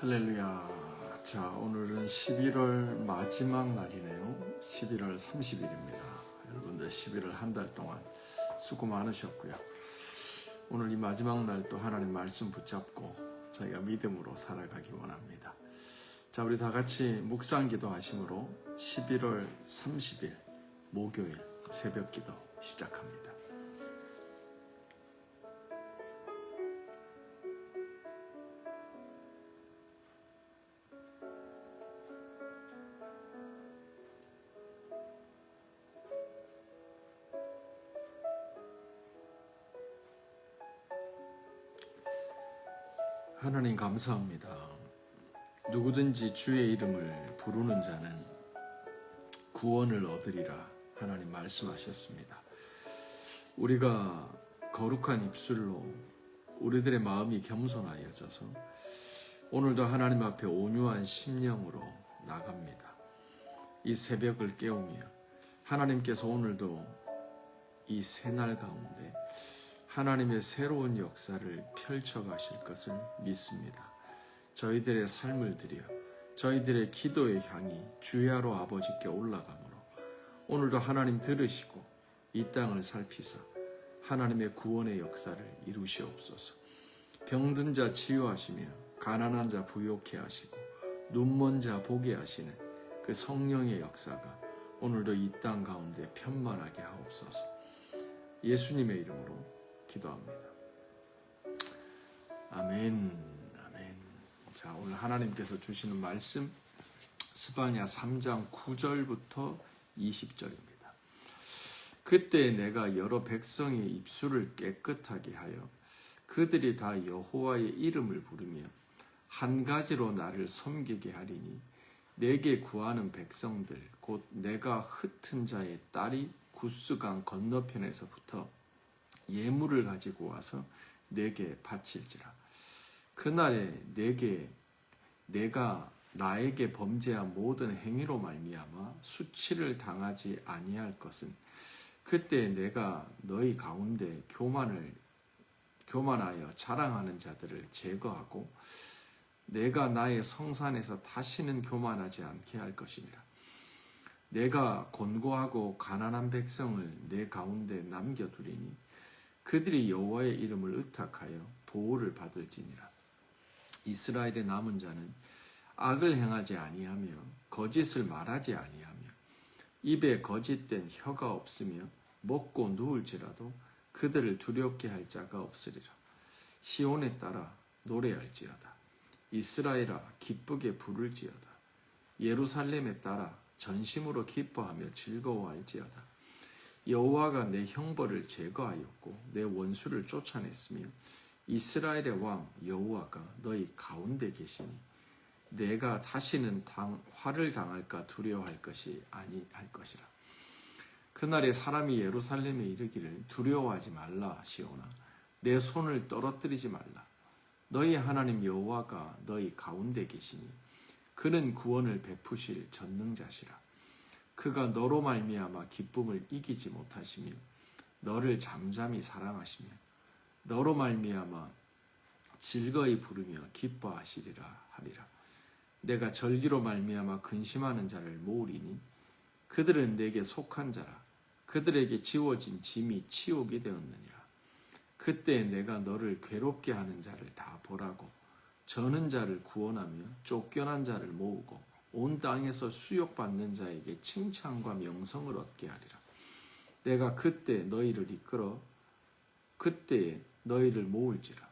할렐루야. 자, 오늘은 11월 마지막 날이네요. 11월 30일입니다. 여러분들 11월 한 달 동안 수고 많으셨고요. 오늘 이 마지막 날 또 하나님 말씀 붙잡고 저희가 믿음으로 살아가기 원합니다. 자, 우리 다 같이 묵상 기도하심으로 11월 30일 목요일 새벽 기도 시작합니다. 하나님 감사합니다. 누구든지 주의 이름을 부르는 자는 구원을 얻으리라 하나님 말씀하셨습니다. 우리가 거룩한 입술로 우리들의 마음이 겸손하여져서 오늘도 하나님 앞에 온유한 심령으로 나갑니다. 이 새벽을 깨우며 하나님께서 오늘도 이 새날 가운데 하나님의 새로운 역사를 펼쳐가실 것을 믿습니다. 저희들의 삶을 드려 저희들의 기도의 향이 주야로 아버지께 올라가므로 오늘도 하나님 들으시고 이 땅을 살피사 하나님의 구원의 역사를 이루시옵소서. 병든 자 치유하시며 가난한 자 부욕케 하시고 눈먼 자 보게 하시는 그 성령의 역사가 오늘도 이 땅 가운데 편만하게 하옵소서. 예수님의 이름으로 기도합니다. 아멘. 아멘. 자, 오늘 하나님께서 주시는 말씀 스바냐 3장 9절부터 20절입니다. 그때 내가 여러 백성의 입술을 깨끗하게 하여 그들이 다 여호와의 이름을 부르며 한 가지로 나를 섬기게 하리니 내게 구하는 백성들 곧 내가 흩은 자의 딸이 구스강 건너편에서부터 예물을 가지고 와서 내게 바칠지라. 그날에 내가 나에게 범죄한 모든 행위로 말미암아 수치를 당하지 아니할 것은 그때 내가 너희 가운데 교만하여 자랑하는 자들을 제거하고 내가 나의 성산에서 다시는 교만하지 않게 할 것이니라. 내가 곤고하고 가난한 백성을 내 가운데 남겨두리니 그들이 여호와의 이름을 의탁하여 보호를 받을지니라. 이스라엘의 남은 자는 악을 행하지 아니하며 거짓을 말하지 아니하며 입에 거짓된 혀가 없으며 먹고 누울지라도 그들을 두렵게 할 자가 없으리라. 시온에 따라 노래할지어다. 이스라엘아 기쁘게 부를지어다. 예루살렘에 따라 전심으로 기뻐하며 즐거워할지어다. 여호와가 내 형벌을 제거하였고 내 원수를 쫓아냈으며 이스라엘의 왕 여호와가 너희 가운데 계시니 내가 다시는 화를 당할까 두려워할 것이 아니할 것이라. 그날에 사람이 예루살렘에 이르기를 두려워하지 말라 시온아 내 손을 떨어뜨리지 말라. 너희 하나님 여호와가 너희 가운데 계시니 그는 구원을 베푸실 전능자시라. 그가 너로 말미암아 기쁨을 이기지 못하시며 너를 잠잠히 사랑하시며 너로 말미암아 즐거이 부르며 기뻐하시리라 하리라. 내가 절기로 말미암아 근심하는 자를 모으리니 그들은 내게 속한 자라. 그들에게 지워진 짐이 치욕이 되었느니라. 그때 내가 너를 괴롭게 하는 자를 다 보라고 저는 자를 구원하며 쫓겨난 자를 모으고 온 땅에서 수욕받는 자에게 칭찬과 명성을 얻게 하리라. 내가 그때 너희를 이끌어 그때에 너희를 모을지라.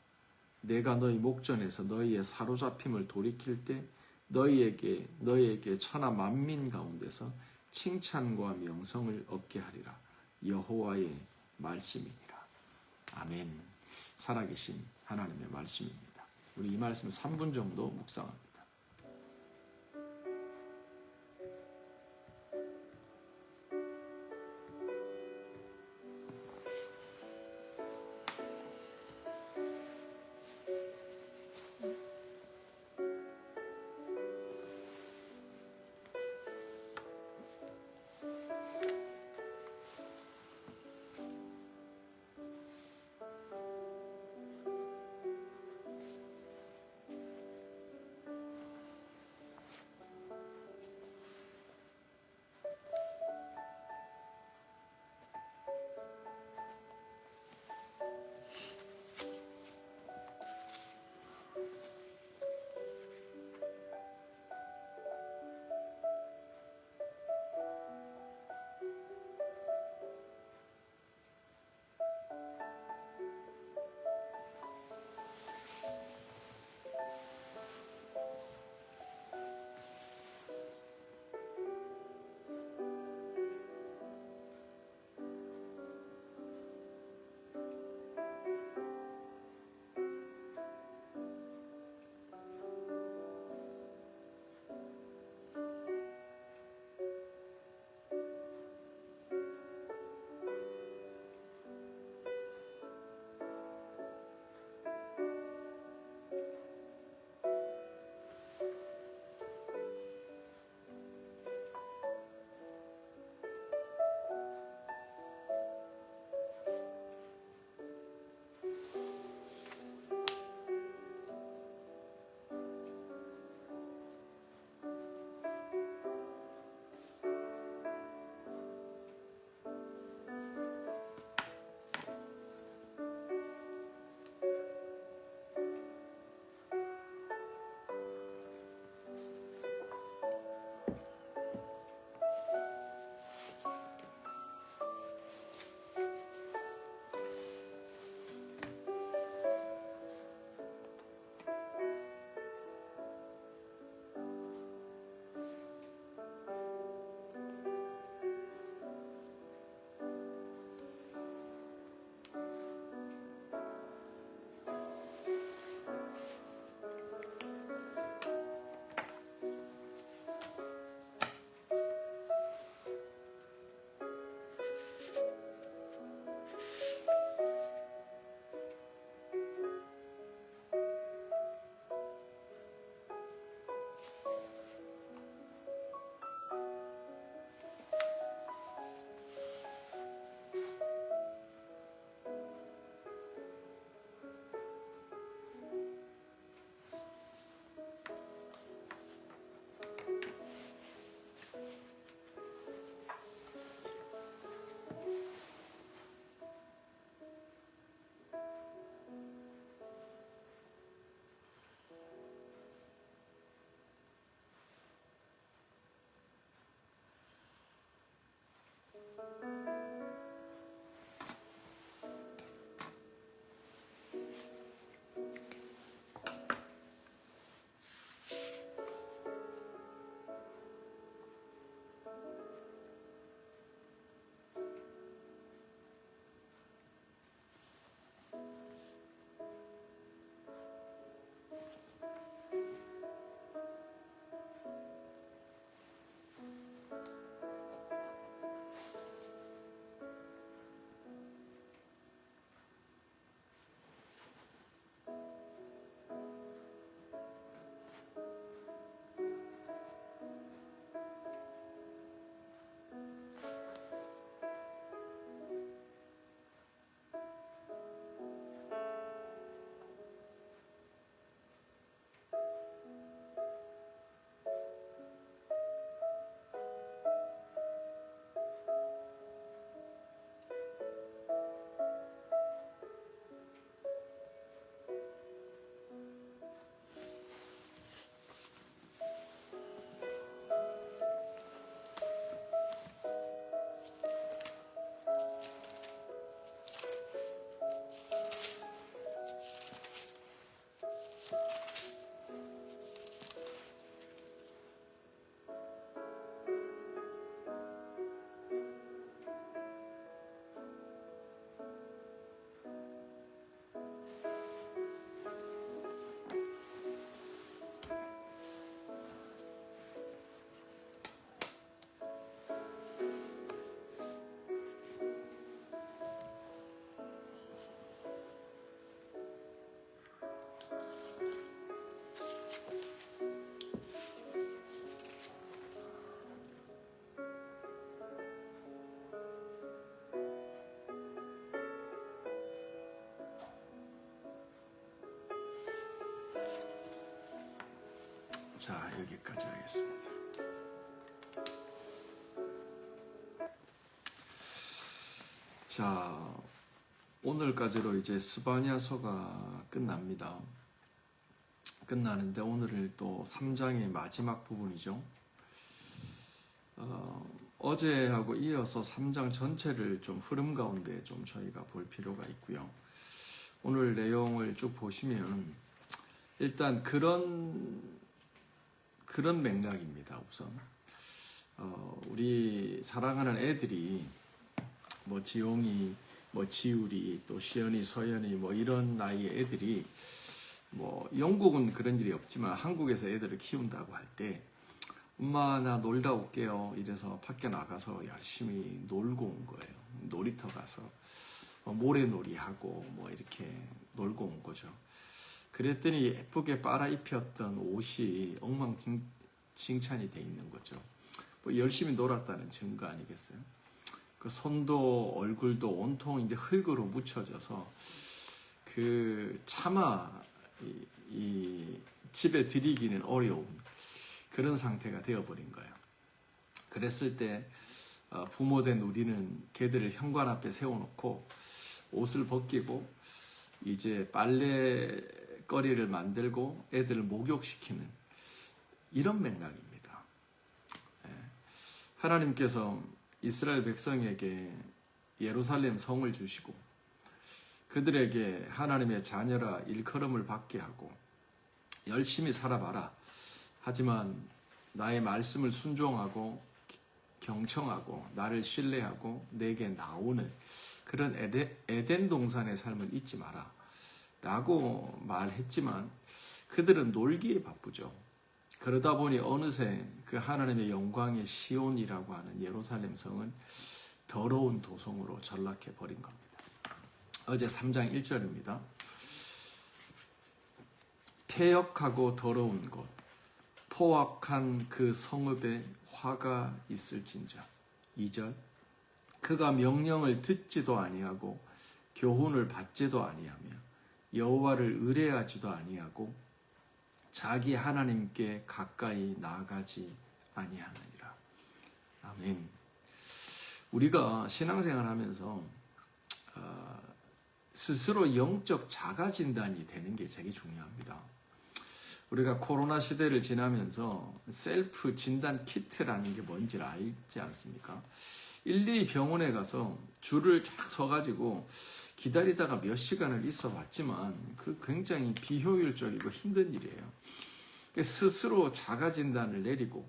내가 너희 목전에서 너희의 사로잡힘을 돌이킬 때 너희에게 천하 만민 가운데서 칭찬과 명성을 얻게 하리라. 여호와의 말씀이니라. 아멘. 살아계신 하나님의 말씀입니다. 우리 이 말씀 3분 정도 묵상합니다. 자, 여기까지 하겠습니다. 자, 오늘까지로 이제 스바냐서가 끝납니다. 끝나는데 오늘은 또 3장의 마지막 부분이죠. 어제하고 이어서 3장 전체를 좀 흐름 가운데 좀 저희가 볼 필요가 있고요. 오늘 내용을 쭉 보시면 일단 그런 맥락입니다. 우선 우리 사랑하는 애들이 뭐 지용이, 뭐 지울이, 또 시연이, 서연이 뭐 이런 나이의 애들이 뭐 영국은 그런 일이 없지만 한국에서 애들을 키운다고 할 때 엄마 나 놀다 올게요 이래서 밖에 나가서 열심히 놀고 온 거예요. 놀이터 가서 모래놀이 하고 뭐 이렇게 놀고 온 거죠. 그랬더니 예쁘게 빨아 입혔던 옷이 엉망진창이 돼 있는 거죠. 뭐 열심히 놀았다는 증거 아니겠어요? 그 손도 얼굴도 온통 이제 흙으로 묻혀져서 그 차마 이 집에 들이기는 어려운 그런 상태가 되어버린 거예요. 그랬을 때 부모된 우리는 걔들을 현관 앞에 세워놓고 옷을 벗기고 이제 빨래거리를 만들고 애들을 목욕시키는 이런 맥락입니다. 하나님께서 이스라엘 백성에게 예루살렘 성을 주시고 그들에게 하나님의 자녀라 일컬음을 받게 하고 열심히 살아봐라. 하지만 나의 말씀을 순종하고 경청하고 나를 신뢰하고 내게 나오는 그런 에덴 동산의 삶을 잊지 마라 라고 말했지만 그들은 놀기에 바쁘죠. 그러다 보니 어느새 그 하나님의 영광의 시온이라고 하는 예루살렘 성은 더러운 도성으로 전락해 버린 겁니다. 어제 3장 1절입니다. 폐역하고 더러운 곳, 포악한 그 성읍에 화가 있을진저. 2절, 그가 명령을 듣지도 아니하고 교훈을 받지도 아니하며 여호와를 의뢰하지도 아니하고 자기 하나님께 가까이 나아가지 아니하느니라. 아멘. 우리가 신앙생활 하면서 스스로 영적 자가 진단이 되는 게 되게 중요합니다. 우리가 코로나 시대를 지나면서 셀프 진단 키트라는 게 뭔지를 알지 않습니까? 일일이 병원에 가서 줄을 쫙 서가지고 기다리다가 몇 시간을 있어 봤지만 그 굉장히 비효율적이고 힘든 일이에요. 스스로 자가 진단을 내리고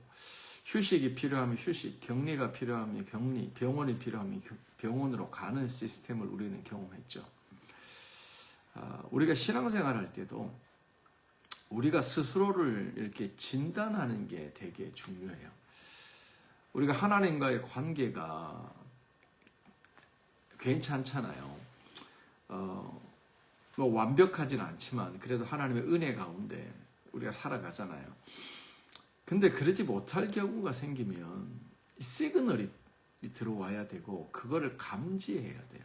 휴식이 필요하면 휴식, 격리가 필요하면 격리, 병원이 필요하면 병원으로 가는 시스템을 우리는 경험했죠. 우리가 신앙생활 할 때도 우리가 스스로를 이렇게 진단하는 게 되게 중요해요. 우리가 하나님과의 관계가 괜찮잖아요. 뭐 완벽하진 않지만 그래도 하나님의 은혜 가운데 우리가 살아가잖아요. 근데 그러지 못할 경우가 생기면 이 시그널이 들어와야 되고 그거를 감지해야 돼요.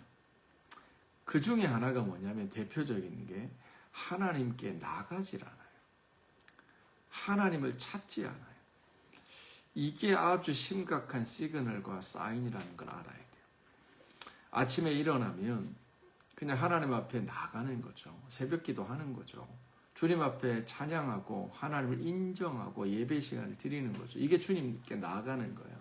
그 중에 하나가 뭐냐면 대표적인 게 하나님께 나가질 않아요. 하나님을 찾지 않아요. 이게 아주 심각한 시그널과 사인이라는 걸 알아야 돼요. 아침에 일어나면 그냥 하나님 앞에 나가는 거죠. 새벽기도 하는 거죠. 주님 앞에 찬양하고 하나님을 인정하고 예배 시간을 드리는 거죠. 이게 주님께 나아가는 거예요.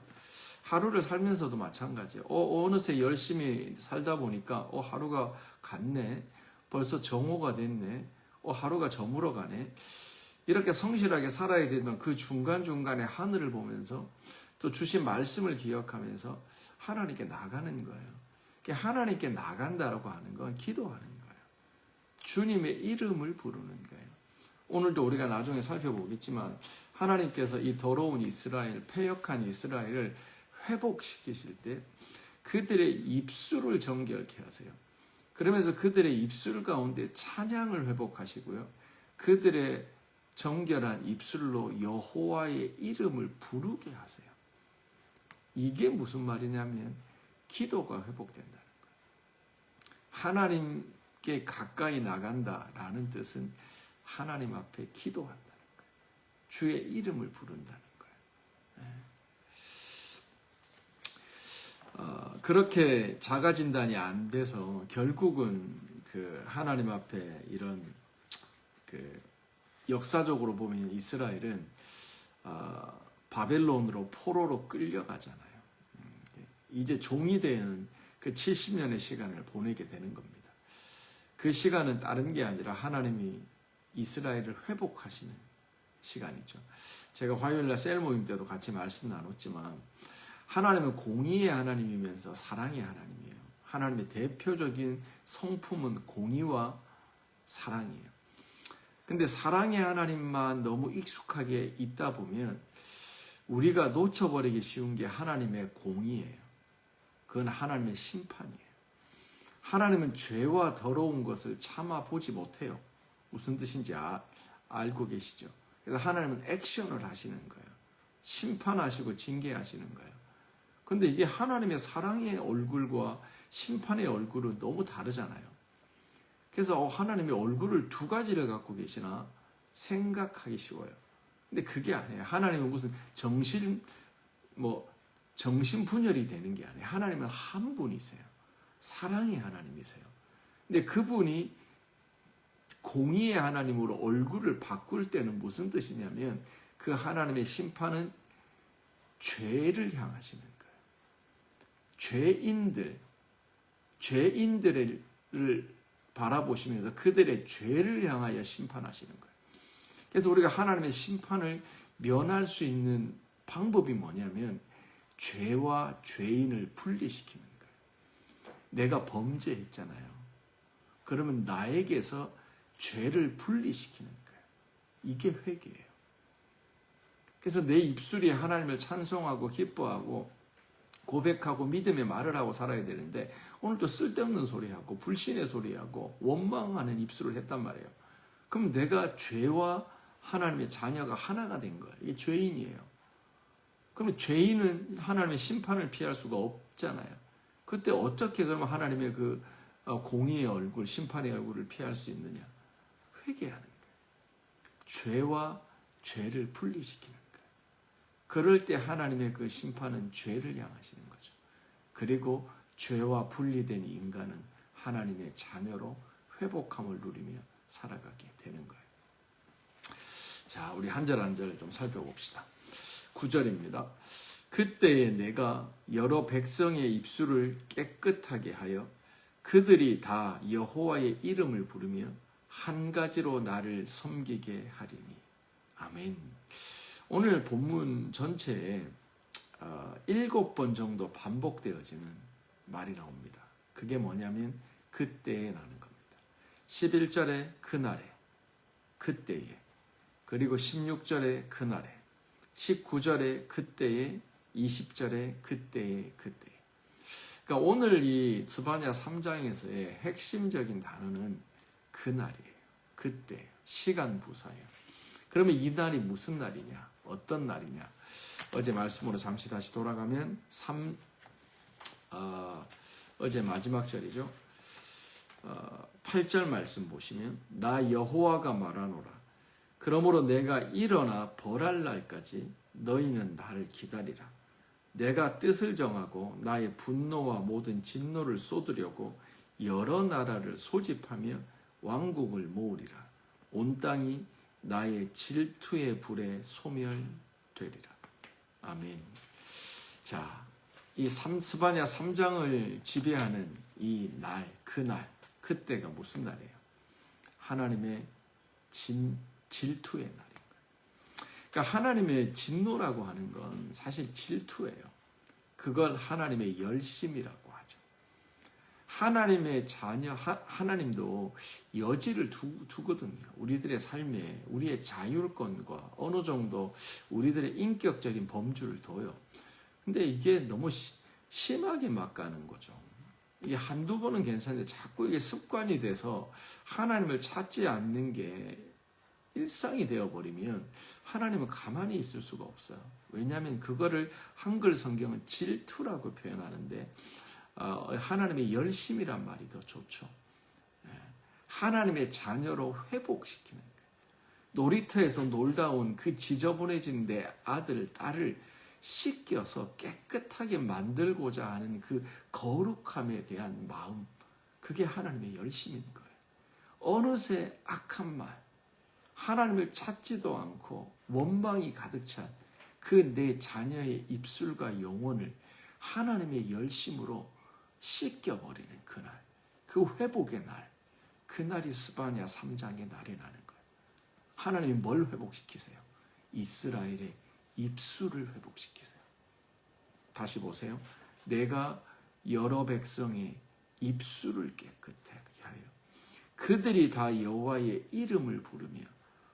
하루를 살면서도 마찬가지예요. 어느새 열심히 살다 보니까 하루가 갔네. 벌써 정오가 됐네. 하루가 저물어 가네. 이렇게 성실하게 살아야 되면 그 중간중간에 하늘을 보면서 또 주신 말씀을 기억하면서 하나님께 나가는 거예요. 하나님께 나간다라고 하는 건 기도하는 거예요. 주님의 이름을 부르는 거예요. 오늘도 우리가 나중에 살펴보겠지만 하나님께서 이 더러운 이스라엘, 패역한 이스라엘을 회복시키실 때 그들의 입술을 정결케 하세요. 그러면서 그들의 입술 가운데 찬양을 회복하시고요. 그들의 정결한 입술로 여호와의 이름을 부르게 하세요. 이게 무슨 말이냐면 기도가 회복된다는 거예요. 하나님께 가까이 나간다라는 뜻은 하나님 앞에 기도한다는 거예요. 주의 이름을 부른다는 거예요. 그렇게 자가 진단이 안 돼서 결국은 그 하나님 앞에 이런 그 역사적으로 보면 이스라엘은 바벨론으로 포로로 끌려가잖아요. 이제 종이 되는 그 70년의 시간을 보내게 되는 겁니다. 그 시간은 다른 게 아니라 하나님이 이스라엘을 회복하시는 시간이죠. 제가 화요일날 셀 모임 때도 같이 말씀 나눴지만 하나님은 공의의 하나님이면서 사랑의 하나님이에요. 하나님의 대표적인 성품은 공의와 사랑이에요. 근데 사랑의 하나님만 너무 익숙하게 있다 보면 우리가 놓쳐버리기 쉬운 게 하나님의 공의예요. 그건 하나님의 심판이에요. 하나님은 죄와 더러운 것을 참아보지 못해요. 무슨 뜻인지 알고 계시죠? 그래서 하나님은 액션을 하시는 거예요. 심판하시고 징계하시는 거예요. 근데 이게 하나님의 사랑의 얼굴과 심판의 얼굴은 너무 다르잖아요. 그래서 하나님의 얼굴을 두 가지를 갖고 계시나 생각하기 쉬워요. 근데 그게 아니에요. 하나님은 무슨 정신분열이 되는 게 아니에요. 하나님은 한 분이세요. 사랑의 하나님이세요. 근데 그분이 공의의 하나님으로 얼굴을 바꿀 때는 무슨 뜻이냐면 그 하나님의 심판은 죄를 향하시는 거예요. 죄인들을 바라보시면서 그들의 죄를 향하여 심판하시는 거예요. 그래서 우리가 하나님의 심판을 면할 수 있는 방법이 뭐냐면 죄와 죄인을 분리시키는 거예요. 내가 범죄했잖아요. 그러면 나에게서 죄를 분리시키는 거예요. 이게 회개예요. 그래서 내 입술이 하나님을 찬송하고 기뻐하고 고백하고 믿음의 말을 하고 살아야 되는데 오늘도 쓸데없는 소리하고 불신의 소리하고 원망하는 입술을 했단 말이에요. 그럼 내가 죄와 하나님의 자녀가 하나가 된 거예요. 이게 죄인이에요. 그러면 죄인은 하나님의 심판을 피할 수가 없잖아요. 그때 어떻게 그러면 하나님의 그 공의의 얼굴, 심판의 얼굴을 피할 수 있느냐? 회개하는 거예요. 죄와 죄를 분리시키는 거예요. 그럴 때 하나님의 그 심판은 죄를 향하시는 거죠. 그리고 죄와 분리된 인간은 하나님의 자녀로 회복함을 누리며 살아가게 되는 거예요. 자, 우리 한 절 한 절 좀 살펴봅시다. 9절입니다. 그때에 내가 여러 백성의 입술을 깨끗하게 하여 그들이 다 여호와의 이름을 부르며 한 가지로 나를 섬기게 하리니. 아멘. 오늘 본문 전체에 7번 정도 반복되어지는 말이 나옵니다. 그게 뭐냐면 그때에 라는 겁니다. 11절에 그날에, 그때에, 그리고 16절에 그날에, 19절에 그때에, 20절에 그때에, 그때에. 그러니까 오늘 이 스바냐 3장에서의 핵심적인 단어는 그날이에요. 그때, 시간 부사예요. 그러면 이 날이 무슨 날이냐? 어떤 날이냐? 어제 말씀으로 잠시 다시 돌아가면 어제 마지막 절이죠. 8절 말씀 보시면 나 여호와가 말하노라. 그러므로 내가 일어나 벌할 날까지 너희는 나를 기다리라. 내가 뜻을 정하고 나의 분노와 모든 진노를 쏟으려고 여러 나라를 소집하며 왕국을 모으리라. 온 땅이 나의 질투의 불에 소멸되리라. 아멘. 자, 이 스바냐 3장을 지배하는 이 날, 그날, 그때가 무슨 날이에요? 하나님의 질투의 날인 거예요. 그러니까 하나님의 진노라고 하는 건 사실 질투예요. 그걸 하나님의 열심이라고 하죠. 하나님의 자녀, 하나님도 여지를 두거든요. 우리들의 삶에 우리의 자율권과 어느 정도 우리들의 인격적인 범주를 둬요. 근데 이게 너무 심하게 막 가는 거죠. 이게 한두 번은 괜찮은데 자꾸 이게 습관이 돼서 하나님을 찾지 않는 게 일상이 되어버리면 하나님은 가만히 있을 수가 없어요. 왜냐하면 그거를 한글 성경은 질투라고 표현하는데 하나님의 열심이란 말이 더 좋죠. 하나님의 자녀로 회복시키는 거예요. 놀이터에서 놀다 온 그 지저분해진 내 아들, 딸을 씻겨서 깨끗하게 만들고자 하는 그 거룩함에 대한 마음, 그게 하나님의 열심인 거예요. 어느새 악한 말, 하나님을 찾지도 않고 원망이 가득 찬 그 내 자녀의 입술과 영혼을 하나님의 열심으로 씻겨버리는 그날, 그 회복의 날, 그날이 스바냐 3장의 날이라는 거예요. 하나님이 뭘 회복시키세요? 이스라엘의 입술을 회복시키세요. 다시 보세요. 내가 여러 백성의 입술을 깨끗하게 하여 그들이 다 여호와의 이름을 부르며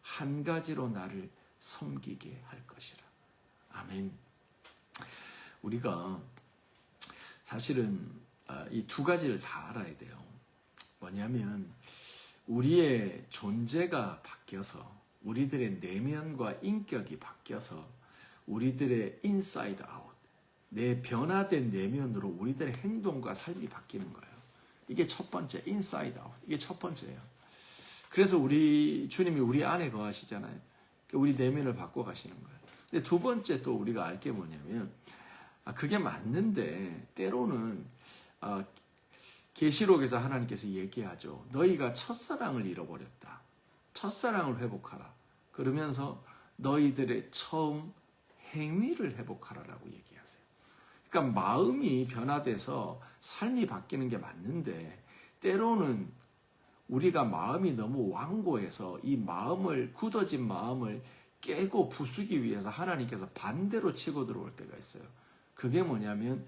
한 가지로 나를 섬기게 할 것이라. 아멘. 우리가 사실은 이 두 가지를 다 알아야 돼요. 뭐냐면 우리의 존재가 바뀌어서 우리들의 내면과 인격이 바뀌어서 우리들의 인사이드 아웃, 내 변화된 내면으로 우리들의 행동과 삶이 바뀌는 거예요. 이게 첫 번째, 인사이드 아웃. 이게 첫 번째예요. 그래서 우리 주님이 우리 안에 거하시잖아요. 우리 내면을 바꿔 가시는 거예요. 근데 두 번째 또 우리가 알 게 뭐냐면 그게 맞는데 때로는 계시록에서 하나님께서 얘기하죠. 너희가 첫사랑을 잃어버렸다. 첫사랑을 회복하라. 그러면서 너희들의 처음 행위를 회복하라라고 얘기하세요. 그러니까 마음이 변화돼서 삶이 바뀌는 게 맞는데 때로는 우리가 마음이 너무 완고해서 이 마음을, 굳어진 마음을 깨고 부수기 위해서 하나님께서 반대로 치고 들어올 때가 있어요. 그게 뭐냐면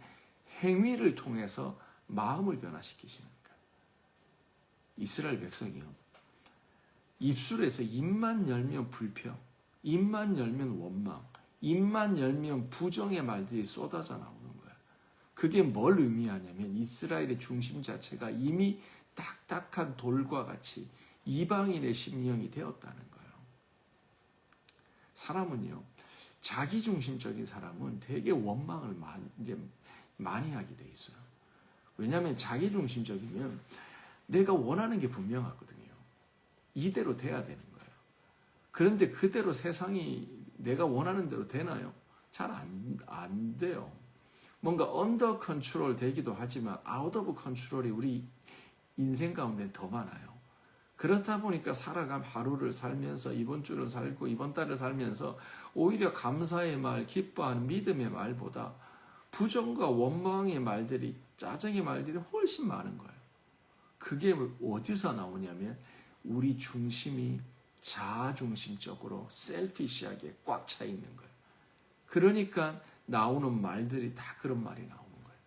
행위를 통해서 마음을 변화시키시는 거예요. 이스라엘 백성이요. 입술에서 입만 열면 불평, 입만 열면 원망, 입만 열면 부정의 말들이 쏟아져 나오는 거예요. 그게 뭘 의미하냐면 이스라엘의 중심 자체가 이미 딱딱한 돌과 같이 이방인의 심령이 되었다는 거예요. 사람은요, 자기중심적인 사람은 되게 원망을 많이 하게 돼 있어요. 왜냐하면 자기중심적이면 내가 원하는 게 분명하거든요. 이대로 돼야 되는 거예요. 그런데 그대로 세상이 내가 원하는 대로 되나요? 잘 안 돼요. 뭔가 언더 컨트롤 되기도 하지만 아웃 오브 컨트롤이 우리 인생 가운데 더 많아요. 그렇다 보니까 살아감 하루를 살면서 이번 주를 살고 이번 달을 살면서 오히려 감사의 말, 기뻐하는 믿음의 말보다 부정과 원망의 말들이, 짜증의 말들이 훨씬 많은 거예요. 그게 어디서 나오냐면 우리 중심이 자아중심적으로 셀피시하게 꽉 차 있는 거예요. 그러니까 나오는 말들이 다 그런 말이 나오는 거예요.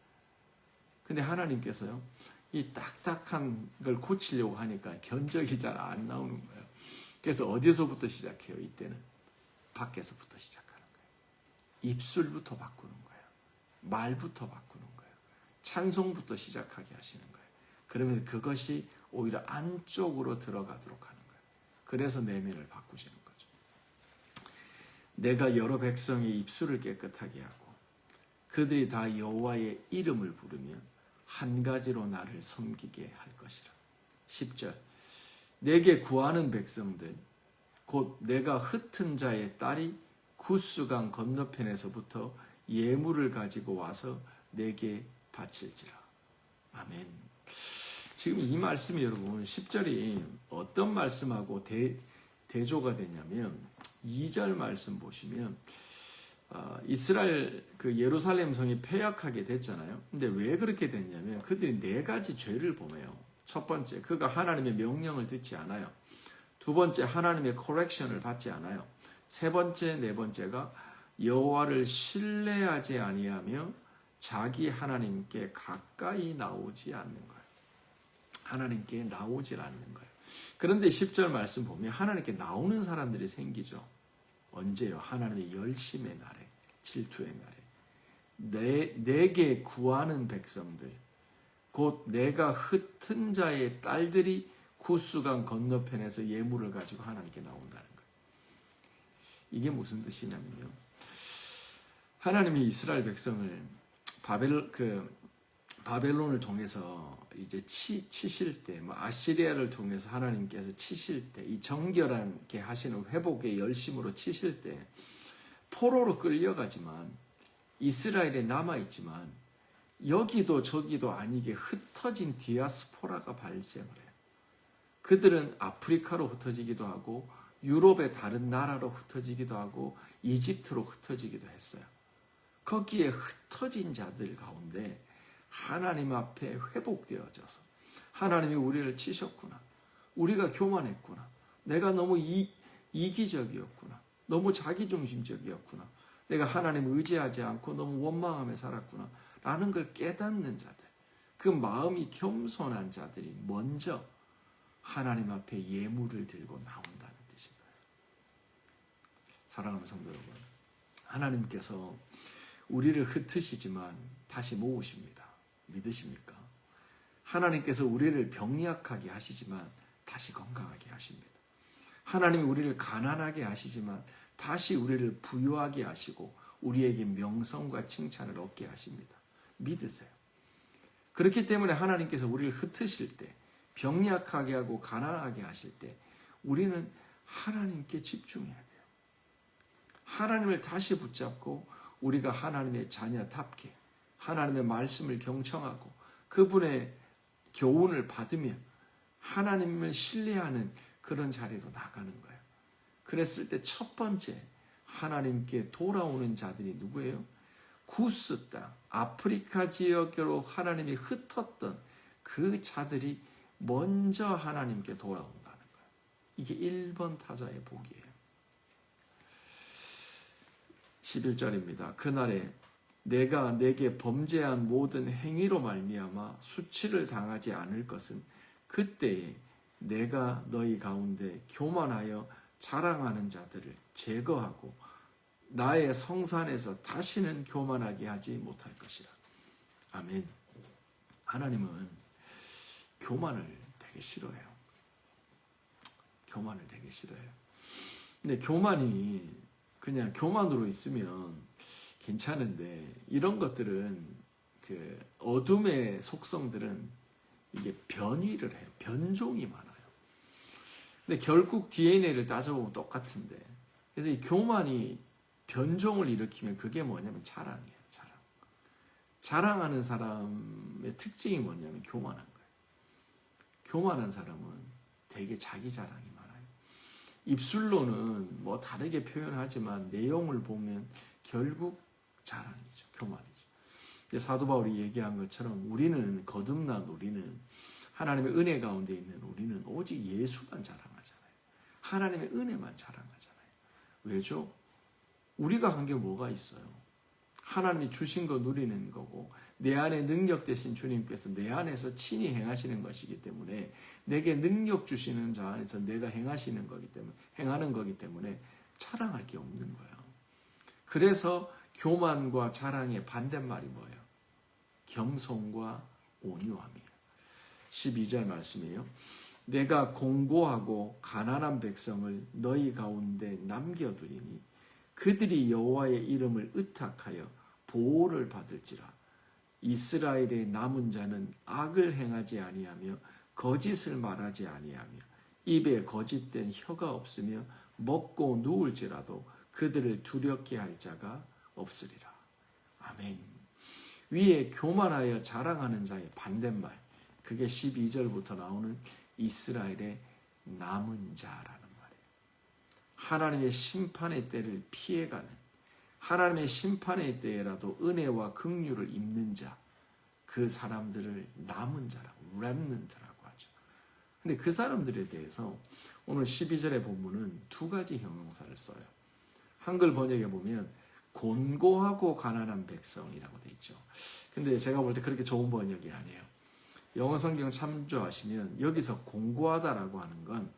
근데 하나님께서요, 이 딱딱한 걸 고치려고 하니까 견적이 잘 안 나오는 거예요. 그래서 어디서부터 시작해요? 이때는 밖에서부터 시작하는 거예요. 입술부터 바꾸는 거예요. 말부터 바꾸는 거예요. 찬송부터 시작하게 하시는 거예요. 그러면서 그것이 오히려 안쪽으로 들어가도록 하는 거예요. 그래서 내면을 바꾸시는 거죠. 내가 여러 백성의 입술을 깨끗하게 하고 그들이 다 여호와의 이름을 부르며 한 가지로 나를 섬기게 할 것이라. 10절. 내게 구하는 백성들 곧 내가 흩은 자의 딸이 구스강 건너편에서부터 예물을 가지고 와서 내게 바칠지라. 아멘. 지금 이 말씀이 여러분 10절이 어떤 말씀하고 대조가 되냐면 2절 말씀 보시면 이스라엘 그 예루살렘 성이 패역하게 됐잖아요. 근데 왜 그렇게 됐냐면 그들이 네 가지 죄를 범해요. 첫 번째, 그가 하나님의 명령을 듣지 않아요. 두 번째, 하나님의 코렉션을 받지 않아요. 세 번째, 네 번째가 여호와를 신뢰하지 아니하며 자기 하나님께 가까이 나오지 않는 거예요. 하나님께 나오질 않는 거예요. 그런데 10절 말씀 보면 하나님께 나오는 사람들이 생기죠. 언제요? 하나님의 열심의 날에, 질투의 날에. 내게 구하는 백성들, 곧 내가 흩은 자의 딸들이 구스강 건너편에서 예물을 가지고 하나님께 나온다는 거예요. 이게 무슨 뜻이냐면요. 하나님이 이스라엘 백성을 바벨론을 통해서 이제 치실 때, 뭐 아시리아를 통해서 하나님께서 치실 때, 이 정결하게 하시는 회복의 열심으로 치실 때, 포로로 끌려가지만, 이스라엘에 남아있지만, 여기도 저기도 아니게 흩어진 디아스포라가 발생을 해요. 그들은 아프리카로 흩어지기도 하고, 유럽의 다른 나라로 흩어지기도 하고, 이집트로 흩어지기도 했어요. 거기에 흩어진 자들 가운데 하나님 앞에 회복되어져서 하나님이 우리를 치셨구나. 우리가 교만했구나. 내가 너무 이기적이었구나. 너무 자기중심적이었구나. 내가 하나님을 의지하지 않고 너무 원망하며 살았구나. 라는 걸 깨닫는 자들. 그 마음이 겸손한 자들이 먼저 하나님 앞에 예물을 들고 나온다는 뜻인 거예요. 사랑하는 성도 여러분, 하나님께서 우리를 흩으시지만 다시 모으십니다. 믿으십니까? 하나님께서 우리를 병약하게 하시지만 다시 건강하게 하십니다. 하나님이 우리를 가난하게 하시지만 다시 우리를 부유하게 하시고 우리에게 명성과 칭찬을 얻게 하십니다. 믿으세요. 그렇기 때문에 하나님께서 우리를 흩으실 때, 병약하게 하고 가난하게 하실 때 우리는 하나님께 집중해야 돼요. 하나님을 다시 붙잡고 우리가 하나님의 자녀답게 하나님의 말씀을 경청하고 그분의 교훈을 받으며 하나님을 신뢰하는 그런 자리로 나가는 거예요. 그랬을 때 첫 번째 하나님께 돌아오는 자들이 누구예요? 구스 땅, 아프리카 지역으로 하나님이 흩었던 그 자들이 먼저 하나님께 돌아온다는 거예요. 이게 1번 타자의 복이에요. 11절입니다. 그날에 내가 내게 범죄한 모든 행위로 말미암아 수치를 당하지 않을 것은 그때에 내가 너희 가운데 교만하여 자랑하는 자들을 제거하고 나의 성산에서 다시는 교만하게 하지 못할 것이라. 아멘. 하나님은 교만을 되게 싫어해요. 교만을 되게 싫어해요. 근데 교만이 그냥 교만으로 있으면 괜찮은데 이런 것들은 그 어둠의 속성들은 이게 변이를 해요. 변종이 많아요. 근데 결국 DNA를 따져보면 똑같은데 그래서 이 교만이 변종을 일으키면 그게 뭐냐면 자랑이에요. 자랑. 자랑하는 사람의 특징이 뭐냐면 교만한 거예요. 교만한 사람은 되게 자기 자랑이 많아요. 입술로는 뭐 다르게 표현하지만 내용을 보면 결국 자랑이죠. 교만이죠. 사도 바울이 얘기한 것처럼 우리는 거듭난 우리는 하나님의 은혜 가운데 있는 우리는 오직 예수만 자랑하잖아요. 하나님의 은혜만 자랑하잖아요. 왜죠? 우리가 한 게 뭐가 있어요? 하나님이 주신 거 누리는 거고 내 안에 능력 되신 주님께서 내 안에서 친히 행하시는 것이기 때문에 내게 능력 주시는 자 안에서 내가 행하시는 거기 때문에 행하는 거기 때문에 자랑할 게 없는 거예요. 그래서 교만과 자랑의 반대말이 뭐예요? 겸손과 온유함이에요. 12절 말씀이에요. 내가 공고하고 가난한 백성을 너희 가운데 남겨두리니 그들이 여호와의 이름을 의탁하여 보호를 받을지라. 이스라엘의 남은 자는 악을 행하지 아니하며 거짓을 말하지 아니하며 입에 거짓된 혀가 없으며 먹고 누울지라도 그들을 두렵게 할 자가 없으리라. 아멘. 위에 교만하여 자랑하는 자의 반대말, 그게 12절부터 나오는 이스라엘의 남은 자라는 말이에요. 하나님의 심판의 때를 피해가는, 하나님의 심판의 때에라도 은혜와 긍휼을 입는 자, 그 사람들을 남은 자라고, 렘넌트라고 하죠. 근데 그 사람들에 대해서 오늘 12절의 본문은 두 가지 형용사를 써요. 한글 번역에 보면 곤고하고 가난한 백성이라고 돼 있죠. 근데 제가 볼 때 그렇게 좋은 번역이 아니에요. 영어 성경 참조하시면 여기서 곤고하다라고 하는 건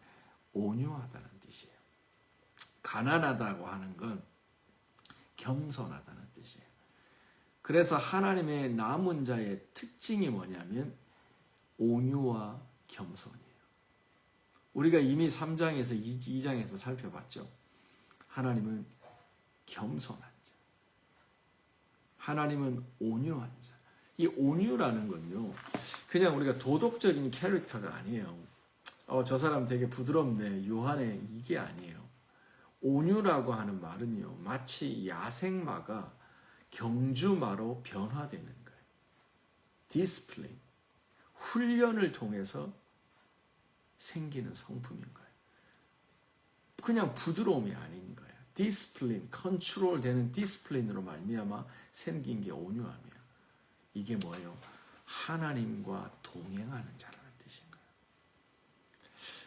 온유하다는 뜻이에요. 가난하다고 하는 건 겸손하다는 뜻이에요. 그래서 하나님의 남은 자의 특징이 뭐냐면 온유와 겸손이에요. 우리가 이미 3장에서 2장에서 살펴봤죠. 하나님은 겸손한 자, 하나님은 온유한 자. 이 온유라는 건요, 그냥 우리가 도덕적인 캐릭터가 아니에요. 저 사람 되게 부드럽네, 유하네, 이게 아니에요. 온유라고 하는 말은요, 마치 야생마가 경주마로 변화되는 거예요. 디스플레이, 훈련을 통해서 생기는 성품인 거예요. 그냥 부드러움이 아닌 거예요. 디스플레인, 컨트롤되는 디스플레인으로 말미암아 생긴 게 온유함이에요. 이게 뭐예요? 하나님과 동행하는 자라는 뜻인 거예요.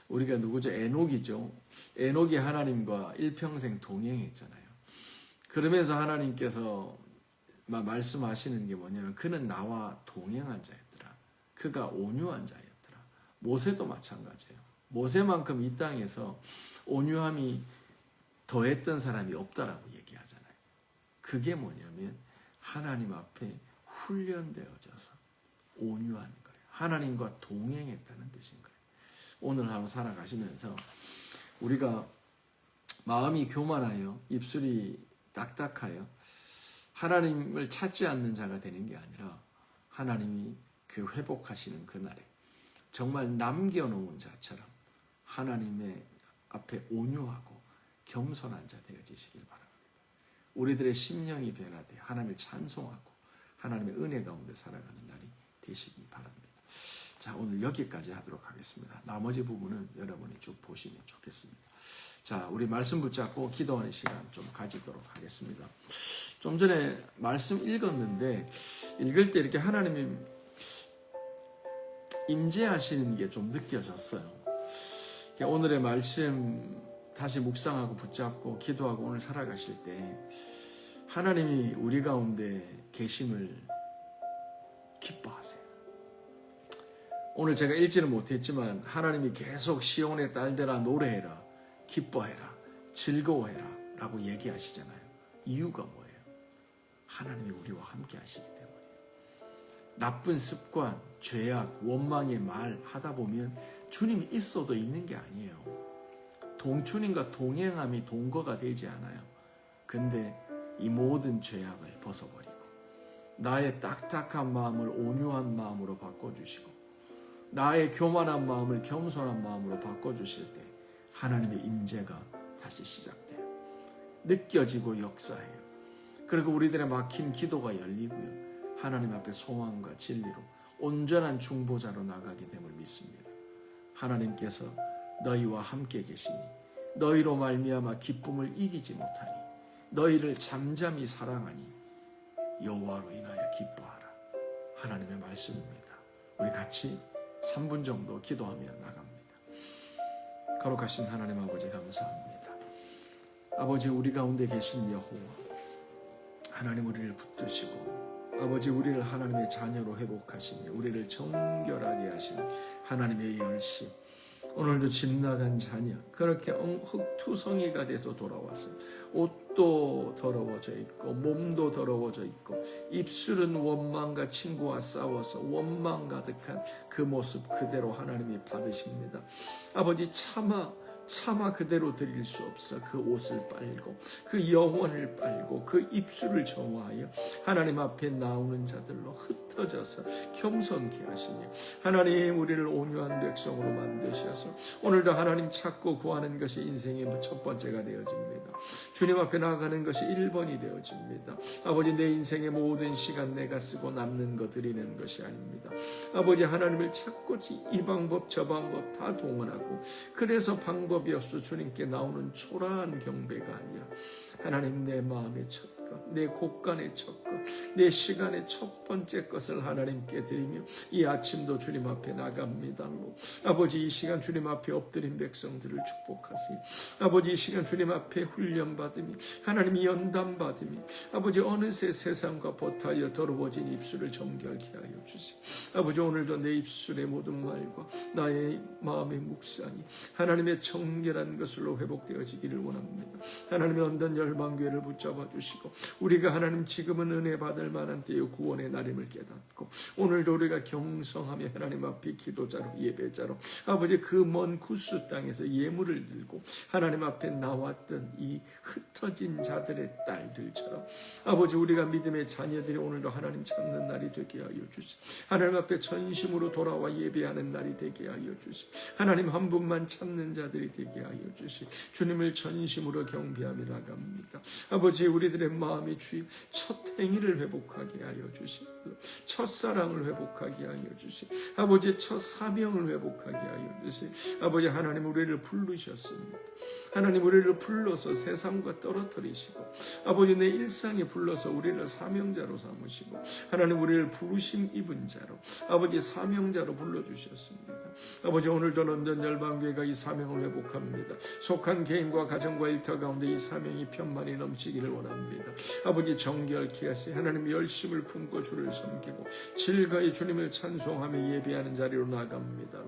우리가 누구죠? 에녹이죠. 에녹이 하나님과 일평생 동행했잖아요. 그러면서 하나님께서 말씀하시는 게 뭐냐면 그는 나와 동행한 자였더라. 그가 온유한 자였더라. 모세도 마찬가지예요. 모세만큼 이 땅에서 온유함이 더했던 사람이 없다라고 얘기하잖아요. 그게 뭐냐면 하나님 앞에 훈련되어져서 온유한 거예요. 하나님과 동행했다는 뜻인 거예요. 오늘 하루 살아가시면서 우리가 마음이 교만하여 입술이 딱딱하여 하나님을 찾지 않는 자가 되는 게 아니라 하나님이 그 회복하시는 그날에 정말 남겨놓은 자처럼 하나님의 앞에 온유하고 겸손한 자 되어지시길 바랍니다. 우리들의 심령이 변화되 하나님을 찬송하고 하나님의 은혜 가운데 살아가는 날이 되시기 바랍니다. 자, 오늘 여기까지 하도록 하겠습니다. 나머지 부분은 여러분이 쭉 보시면 좋겠습니다. 자, 우리 말씀 붙잡고 기도하는 시간 좀 가지도록 하겠습니다. 좀 전에 말씀 읽었는데 읽을 때 이렇게 하나님이 임재하시는 게 좀 느껴졌어요. 오늘의 말씀 다시 묵상하고 붙잡고 기도하고 오늘 살아가실 때 하나님이 우리 가운데 계심을 기뻐하세요. 오늘 제가 읽지는 못했지만 하나님이 계속 시온의 딸들아 노래해라, 기뻐해라, 즐거워해라 라고 얘기하시잖아요. 이유가 뭐예요? 하나님이 우리와 함께 하시기 때문이에요. 나쁜 습관, 죄악, 원망의 말 하다 보면 주님이 있어도 있는 게 아니에요. 주님과 동행함이 동거가 되지 않아요. 근데 이 모든 죄악을 벗어버리고 나의 딱딱한 마음을 온유한 마음으로 바꿔주시고 나의 교만한 마음을 겸손한 마음으로 바꿔주실 때 하나님의 임재가 다시 시작돼요. 느껴지고 역사해요. 그리고 우리들의 막힌 기도가 열리고요. 하나님 앞에 소망과 진리로 온전한 중보자로 나가게 됨을 믿습니다. 하나님께서 너희와 함께 계시니 너희로 말미암아 기쁨을 이기지 못하니 너희를 잠잠히 사랑하니 여호와로 인하여 기뻐하라. 하나님의 말씀입니다. 우리 같이 3분 정도 기도하며 나갑니다. 거룩하신 하나님 아버지 감사합니다. 아버지 우리 가운데 계신 여호와 하나님 우리를 붙드시고 아버지 우리를 하나님의 자녀로 회복하시며 우리를 정결하게 하시는 하나님의 열심 오늘도 집 나간 자녀 그렇게 흙투성이가 돼서 돌아왔어요. 옷도 더러워져 있고 몸도 더러워져 있고 입술은 원망과 친구와 싸워서 원망 가득한 그 모습 그대로 하나님이 받으십니다. 아버지 차마 그대로 드릴 수 없어 그 옷을 빨고 그 영혼을 빨고 그 입술을 정화하여 하나님 앞에 나오는 자들로 흩어져서 겸손케 하시며 하나님 우리를 온유한 백성으로 만드셔서 오늘도 하나님 찾고 구하는 것이 인생의 첫 번째가 되어집니다. 주님 앞에 나아가는 것이 1번이 되어집니다. 아버지 내 인생의 모든 시간 내가 쓰고 남는 거 드리는 것이 아닙니다. 아버지 하나님을 찾고 이 방법 저 방법 다 동원하고 그래서 방법이 없어 주님께 나오는 초라한 경배가 아니라 하나님 내 마음의 첫 것, 내 곳간의 첫 것, 내 시간의 첫 번째 것을 하나님께 드리며 이 아침도 주님 앞에 나갑니다. 아버지 이 시간 주님 앞에 엎드린 백성들을 축복하세요. 아버지 이 시간 주님 앞에 훈련받으며 하나님이 연단받으며 아버지 어느새 세상과 버타여 더러워진 입술을 정결케 하여 주세요. 아버지 오늘도 내 입술의 모든 말과 나의 마음의 묵상이 하나님의 정결한 것으로 회복되어지기를 원합니다. 하나님의 온전 열방교회를 붙잡아 주시고 우리가 하나님 지금은 은혜 구원해 받을 만한 때요 구원의 날임을 깨닫고 오늘도 우리가 경성하며 하나님 앞에 기도자로 예배자로 아버지 그 먼 구스 땅에서 예물을 들고 하나님 앞에 나왔던 이 흩어진 자들의 딸들처럼 아버지 우리가 믿음의 자녀들이 오늘도 하나님 찾는 날이 되게 하여 주시고 하나님 앞에 전심으로 돌아와 예배하는 날이 되게 하여 주시고 하나님 한 분만 찾는 자들이 되게 하여 주시고 주님을 전심으로 경배하며 나갑니다. 아버지 우리들의 마음이 주의 첫 행위를 회복하게 하여 주시고 첫사랑을 회복하게 하여 주시고 아버지 첫 사명을 회복하게 하여 주시고 아버지 하나님 우리를 부르셨습니다. 하나님 우리를 불러서 세상과 떨어뜨리시고 아버지 내 일상에 불러서 우리를 사명자로 삼으시고 하나님 우리를 부르심 입은 자로 아버지 사명자로 불러주셨습니다. 아버지 오늘도 런던 열방교회가 이 사명을 회복합니다. 속한 개인과 가정과 일터 가운데 이 사명이 편만히 넘치기를 원합니다. 아버지 정결케 하시고 하나님 열심을 품고 주를 섬기고 즐거이 주님을 찬송하며 예배하는 자리로 나갑니다.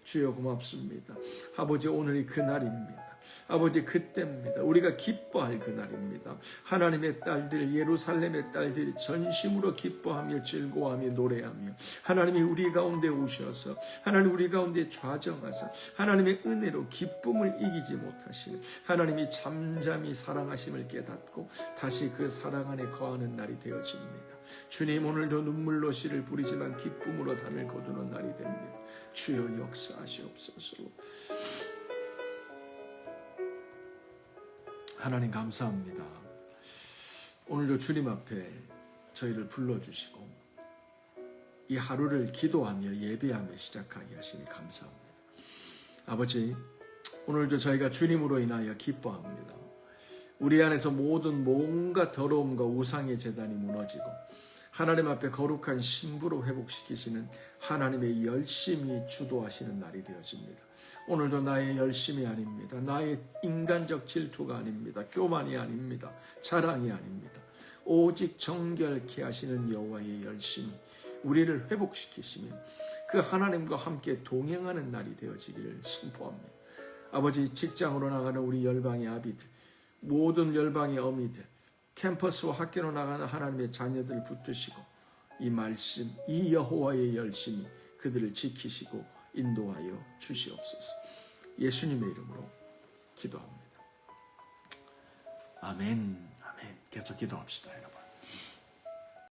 주여 고맙습니다. 아버지 오늘이 그날입니다. 아버지 그때입니다. 우리가 기뻐할 그날입니다. 하나님의 딸들 예루살렘의 딸들이 전심으로 기뻐하며 즐거워하며 노래하며 하나님이 우리 가운데 오셔서 하나님 우리 가운데 좌정하사 하나님의 은혜로 기쁨을 이기지 못하시는 하나님이 잠잠히 사랑하심을 깨닫고 다시 그 사랑 안에 거하는 날이 되어집니다. 주님 오늘도 눈물로 씨를 부리지만 기쁨으로 담을 거두는 날이 됩니다. 주여 역사하시옵소서. 하나님 감사합니다. 오늘도 주님 앞에 저희를 불러주시고 이 하루를 기도하며 예배하며 시작하게 하시니 감사합니다. 아버지 오늘도 저희가 주님으로 인하여 기뻐합니다. 우리 안에서 모든 뭔가 더러움과 우상의 제단이 무너지고 하나님 앞에 거룩한 신부로 회복시키시는 하나님의 열심이 주도하시는 날이 되어집니다. 오늘도 나의 열심이 아닙니다. 나의 인간적 질투가 아닙니다. 교만이 아닙니다. 자랑이 아닙니다. 오직 정결케 하시는 여호와의 열심이 우리를 회복시키시면 그 하나님과 함께 동행하는 날이 되어지기를 선포합니다. 아버지 직장으로 나가는 우리 열방의 아비들 모든 열방의 어미들 캠퍼스와 학교로 나가는 하나님의 자녀들을 붙드시고 이 말씀, 이 여호와의 열심이 그들을 지키시고 인도하여 주시옵소서. 예수님의 이름으로 기도합니다. 아멘. 계속 기도합시다, 여러분.